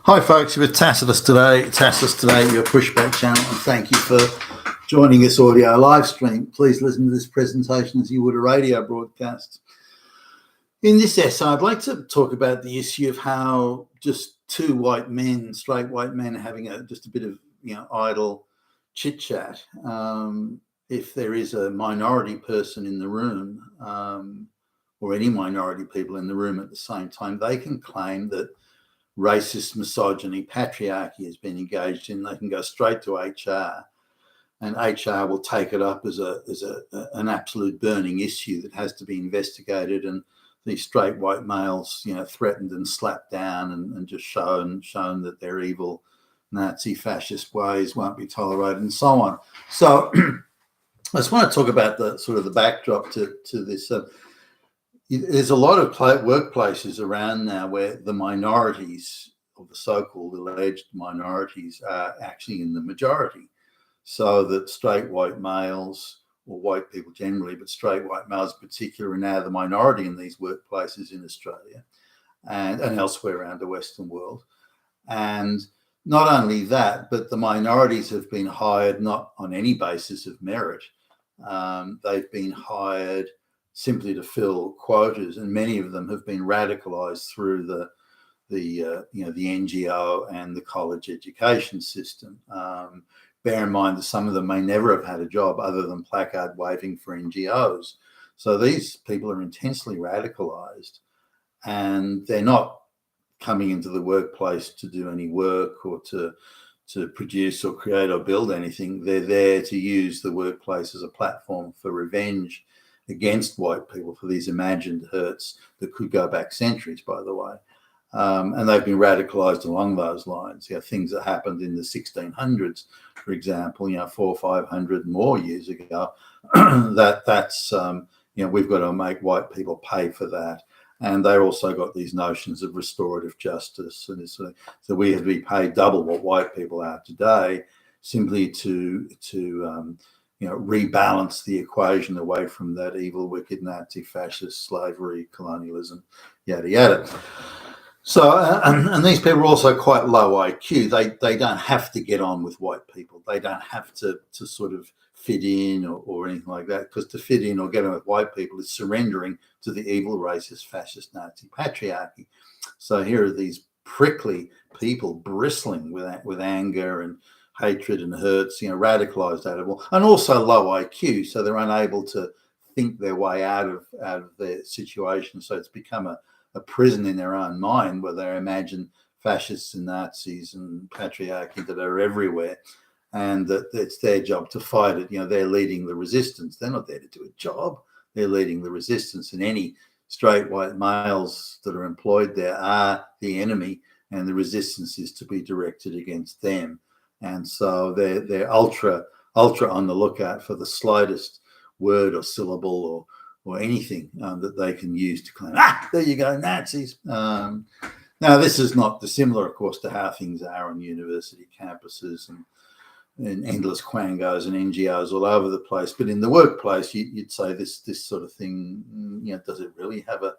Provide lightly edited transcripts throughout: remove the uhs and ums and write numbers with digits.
Hi folks, you're with Tacitus today, your pushback channel, and thank you for joining this audio live stream. Please listen to this presentation as you would a radio broadcast. In this essay, I'd like to talk about the issue of how just two white men, straight white men, having just a bit of idle chit-chat. If there is a minority person in the room, or any minority people in the room at the same time, they can claim that racist misogyny, patriarchy has been engaged in. They can go straight to HR, and HR will take it up as an absolute burning issue that has to be investigated. And these straight white males, threatened and slapped down and just shown that their evil Nazi fascist ways won't be tolerated, and so on. So I just want to talk about the sort of the backdrop to this. There's a lot of workplaces around now where the minorities, or the so-called alleged minorities, are actually in the majority. So that straight white males, or white people generally, but straight white males in particular, are now the minority in these workplaces in Australia and elsewhere around the Western world. And not only that, but the minorities have been hired not on any basis of merit. They've been hired simply to fill quotas, and many of them have been radicalized through the NGO and the college education system. Bear in mind that some of them may never have had a job other than placard waving for NGOs. So these people are intensely radicalized, and they're not coming into the workplace to do any work or to produce or create or build anything. They're there to use the workplace as a platform for revenge against white people for these imagined hurts that could go back centuries, by the way. And they've been radicalized along those lines. Things that happened in the 1600s, for example, 400 or 500 more years ago, that's we've got to make white people pay for that. And they also got these notions of restorative justice, and so we have to be paid double what white people are today, simply to rebalance the equation away from that evil, wicked Nazi, fascist, slavery, colonialism, yada yada. So, and these people are also quite low IQ. They don't have to get on with white people. They don't have to sort of fit in or anything like that, because to fit in or get on with white people is surrendering to the evil, racist, fascist, Nazi patriarchy. So here are these prickly people bristling with anger and hatred and hurts, radicalized out of all, and also low IQ, so they're unable to think their way out of their situation. So it's become a prison in their own mind, where they imagine fascists and Nazis and patriarchy that are everywhere, and that it's their job to fight it. They're leading the resistance. They're not there to do a job. They're leading the resistance, and any straight white males that are employed there are the enemy, and the resistance is to be directed against them. And so they're ultra on the lookout for the slightest word or syllable or anything that they can use to claim, there you go, Nazis. Now, this is not dissimilar, of course, to how things are on university campuses and endless quangos and NGOs all over the place. But in the workplace, you'd say this sort of thing, does it really have a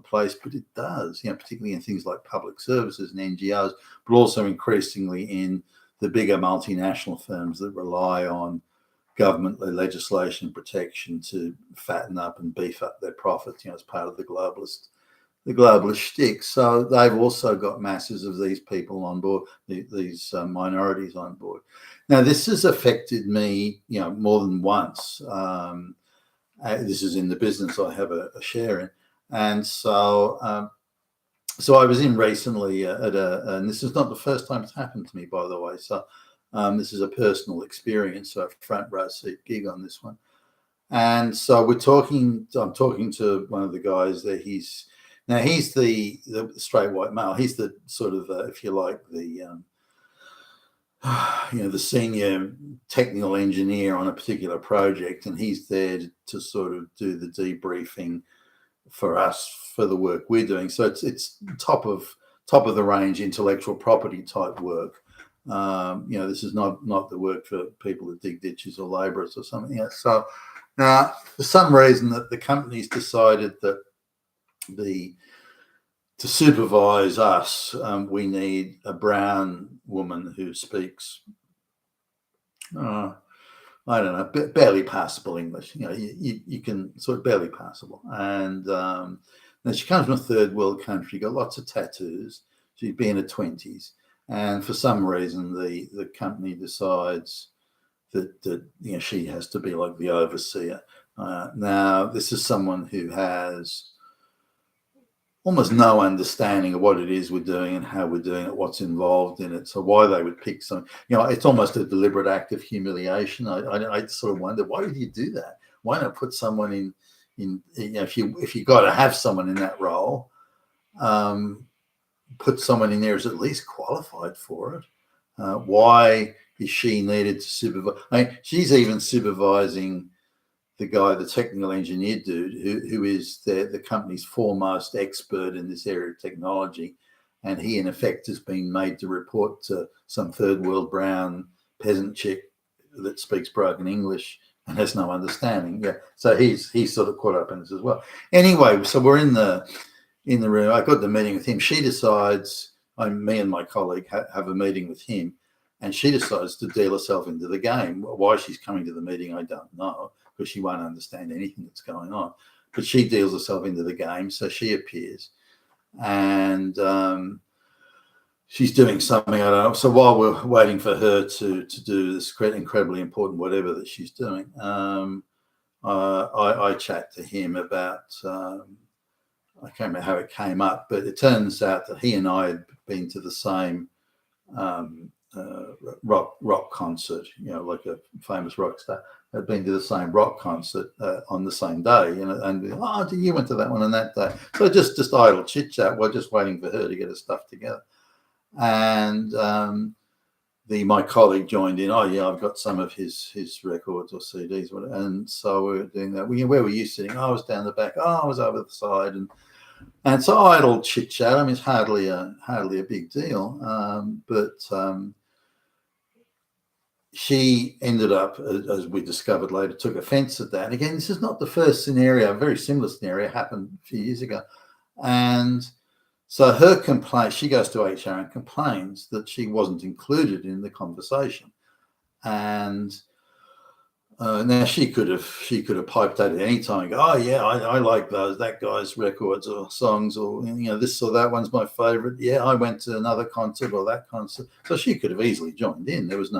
place? But it does, particularly in things like public services and NGOs, but also increasingly in the bigger multinational firms that rely on government legislation protection to fatten up and beef up their profits, as part of the globalist shtick. So they've also got masses of these people on board, these minorities on board. Now, this has affected me, more than once. This is in the business I have a share in, and so. So I was in recently and this is not the first time it's happened to me, by the way. So this is a personal experience, so a front row seat gig on this one. And so I'm talking to one of the guys there. He's the straight white male. He's the sort of, if you like, the the senior technical engineer on a particular project, and he's there to sort of do the debriefing for us for the work we're doing. So it's top of the range intellectual property type work. This is not the work for people that dig ditches or labourers or something else. So now, for some reason, that the company's decided that to supervise us, we need a brown woman who speaks, I don't know, barely passable English. You can sort of barely passable. And now she comes from a third world country, got lots of tattoos. She'd be in her 20s. And for some reason, the company decides that she has to be like the overseer. Now, this is someone who has almost no understanding of what it is we're doing and how we're doing it, what's involved in it. So why they would pick some, it's almost a deliberate act of humiliation. I sort of wonder, why did you do that? Why not put someone in if you got to have someone in that role, put someone in there who's at least qualified for it. Why is she needed to supervise? She's even supervising the guy, the technical engineer dude, who is the company's foremost expert in this area of technology. And he, in effect, has been made to report to some third world brown peasant chick that speaks broken English and has no understanding. Yeah. So he's sort of caught up in this as well. Anyway, so we're in the room. I got the meeting with him. She decides, me and my colleague have a meeting with him, and she decides to deal herself into the game. Why she's coming to the meeting, I don't know, because she won't understand anything that's going on. But she deals herself into the game, so she appears. And she's doing something, I don't know. So while we're waiting for her to do this incredibly important whatever that she's doing, I chat to him about, I can't remember how it came up, but it turns out that he and I had been to the same rock concert, like a famous rock star had been to the same rock concert on the same day, and you went to that one on that day. So just idle chit chat. We're just waiting for her to get her stuff together. And my colleague joined in. Oh yeah, I've got some of his records or CDs, whatever. And so we were doing that. Where were you sitting? I was down the back. I was over the side, and so idle chit chat. I mean, it's hardly a big deal, but she ended up, as we discovered later, took offence at that. And again, this is not the first scenario. A very similar scenario happened a few years ago, and so her complaint. She goes to HR and complains that she wasn't included in the conversation, and now she could have piped out at any time and go, oh yeah, I like that guy's records or songs, or this or that one's my favorite. Yeah, I went to another concert or that concert. So she could have easily joined in. There was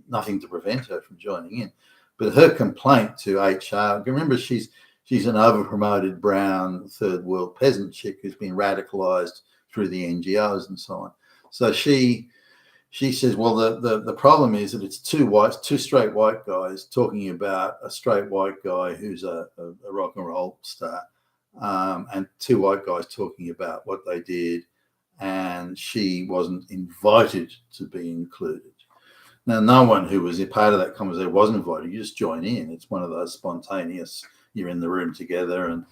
nothing to prevent her from joining in. But her complaint to HR, remember she's an overpromoted brown third world peasant chick who's been radicalized through the NGOs and so on. So she says, well, the problem is that it's two straight white guys talking about a straight white guy who's a rock and roll star, and two white guys talking about what they did, and she wasn't invited to be included. Now, no one who was a part of that conversation was invited. You just join in. It's one of those spontaneous, you're in the room together and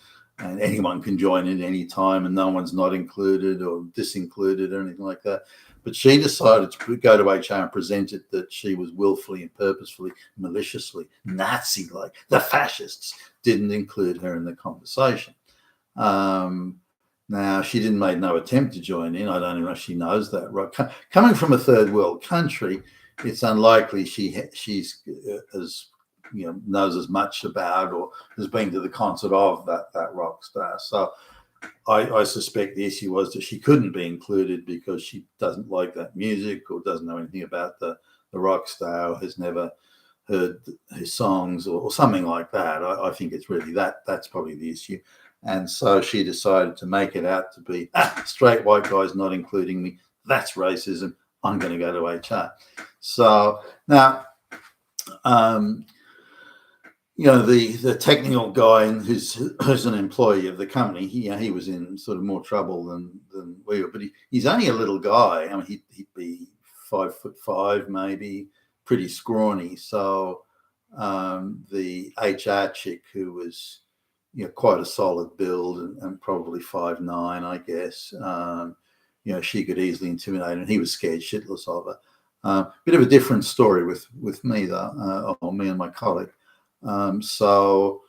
anyone can join in any time, and no one's not included or disincluded or anything like that. But she decided to go to HR and present it that she was willfully and purposefully, maliciously, Nazi-like. The fascists didn't include her in the conversation. Now, she made no attempt to join in. I don't even know if she knows that. Right? Coming from a third world country, it's unlikely she's knows as much about or has been to the concert of that rock star. So I suspect the issue was that she couldn't be included because she doesn't like that music or doesn't know anything about the rock star, or has never heard his songs or something like that. I think it's really that's probably the issue. And so she decided to make it out to be straight white guys not including me. That's racism. I'm going to go to HR. So now, the technical guy who's an employee of the company, he was in sort of more trouble than we were, but he's only a little guy. I mean, he'd be 5'5", maybe, pretty scrawny. So the HR chick, who was quite a solid build and probably 5'9", I guess, she could easily intimidate him. He was scared shitless of her. Bit of a different story with me though, or me and my colleague. So,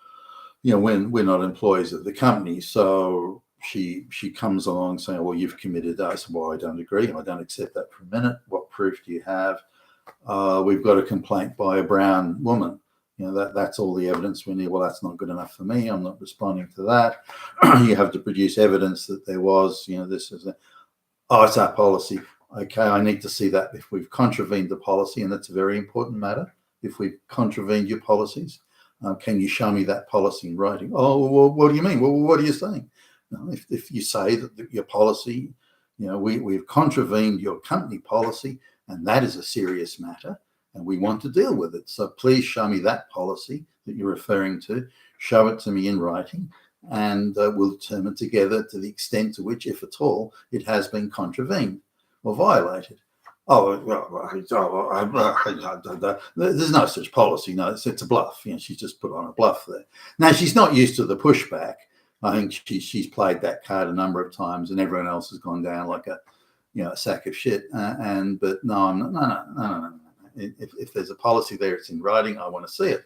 when we're not employees of the company, so she comes along saying, well, you've committed that. I said, well, I don't agree. I don't accept that for a minute. What proof do you have? We've got a complaint by a brown woman. That's all the evidence we need. Well, that's not good enough for me. I'm not responding to that. You have to produce evidence that there was, this is it's our policy. Okay, I need to see that if we've contravened the policy, and that's a very important matter. If we've contravened your policies, can you show me that policy in writing? Oh, well, what do you mean? Well, what are you saying? If you say that your policy, we've contravened your company policy, and that is a serious matter, and we want to deal with it. So please show me that policy that you're referring to. Show it to me in writing, and we'll determine together to the extent to which, if at all, it has been contravened or violated. There's no such policy. No, it's a bluff. She's just put on a bluff there. Now, she's not used to the pushback. I think she's played that card a number of times, and everyone else has gone down like a sack of shit. But no. If there's a policy there, it's in writing. I want to see it.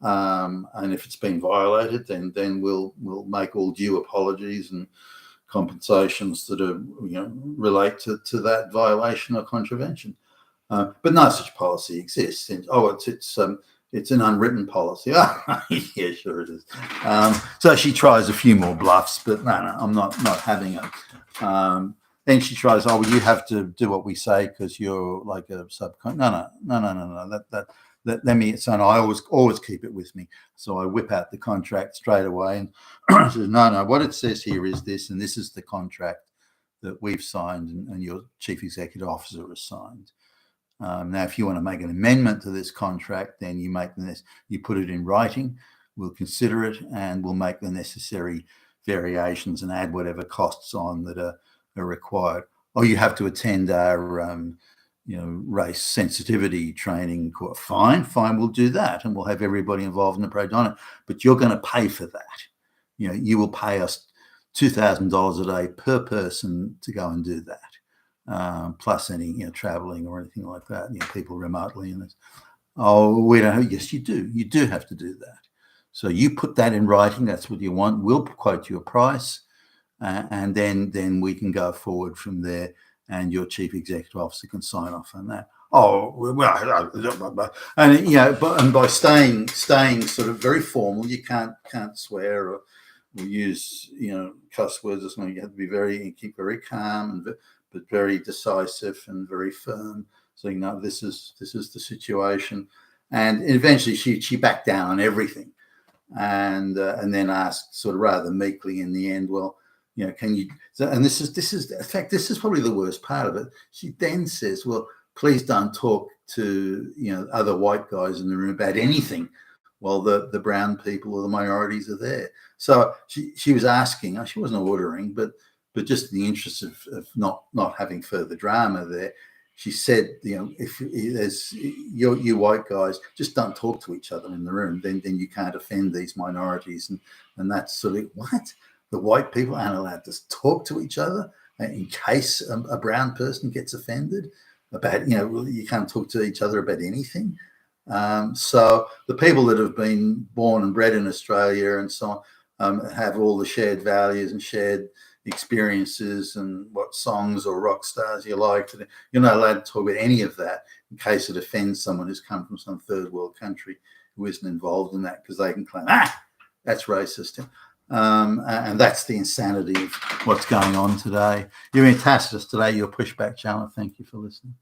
And if it's been violated, then we'll make all due apologies and compensations that are relate to that violation or contravention. But no such policy exists. It's an unwritten policy. Yeah, sure it is. So she tries a few more bluffs, but no, I'm not having it. Then she tries, well, you have to do what we say because you're like a subcon. No. Let me. So I always keep it with me. So I whip out the contract straight away and says, no. What it says here is this, and this is the contract that we've signed, and your chief executive officer has signed. Now, if you want to make an amendment to this contract, then you put it in writing. We'll consider it, and we'll make the necessary variations and add whatever costs on that are required. Or you have to attend our race sensitivity training course. Fine, we'll do that, and we'll have everybody involved in the project on it. But you're going to pay for that. You will pay us $2,000 a day per person to go and do that, plus any traveling or anything like that. People remotely and this. Oh, we don't. Yes, you do. You do have to do that. So you put that in writing. That's what you want. We'll quote you a price, and then we can go forward from there. And your chief executive officer can sign off on that. And by staying sort of very formal, you can't swear or use cuss words or something. You have to be keep very calm but very decisive and very firm. So this is the situation. And eventually she backed down on everything, and then asked sort of rather meekly in the end, well, can you? And this is in fact, this is probably the worst part of it. She then says, well, please don't talk to other white guys in the room about anything while the brown people or the minorities are there. So she was asking, she wasn't ordering, but just in the interest of not having further drama there, she said, if there's you white guys, just don't talk to each other in the room. Then you can't offend these minorities, and that's sort of what. The white people aren't allowed to talk to each other in case a brown person gets offended about, you can't talk to each other about anything. So the people that have been born and bred in Australia and so on have all the shared values and shared experiences and what songs or rock stars you like. You're not allowed to talk about any of that in case it offends someone who's come from some third world country who isn't involved in that, because they can claim, that's racist. And that's the insanity of what's going on today. You're in Tacitus today, your pushback channel. Thank you for listening.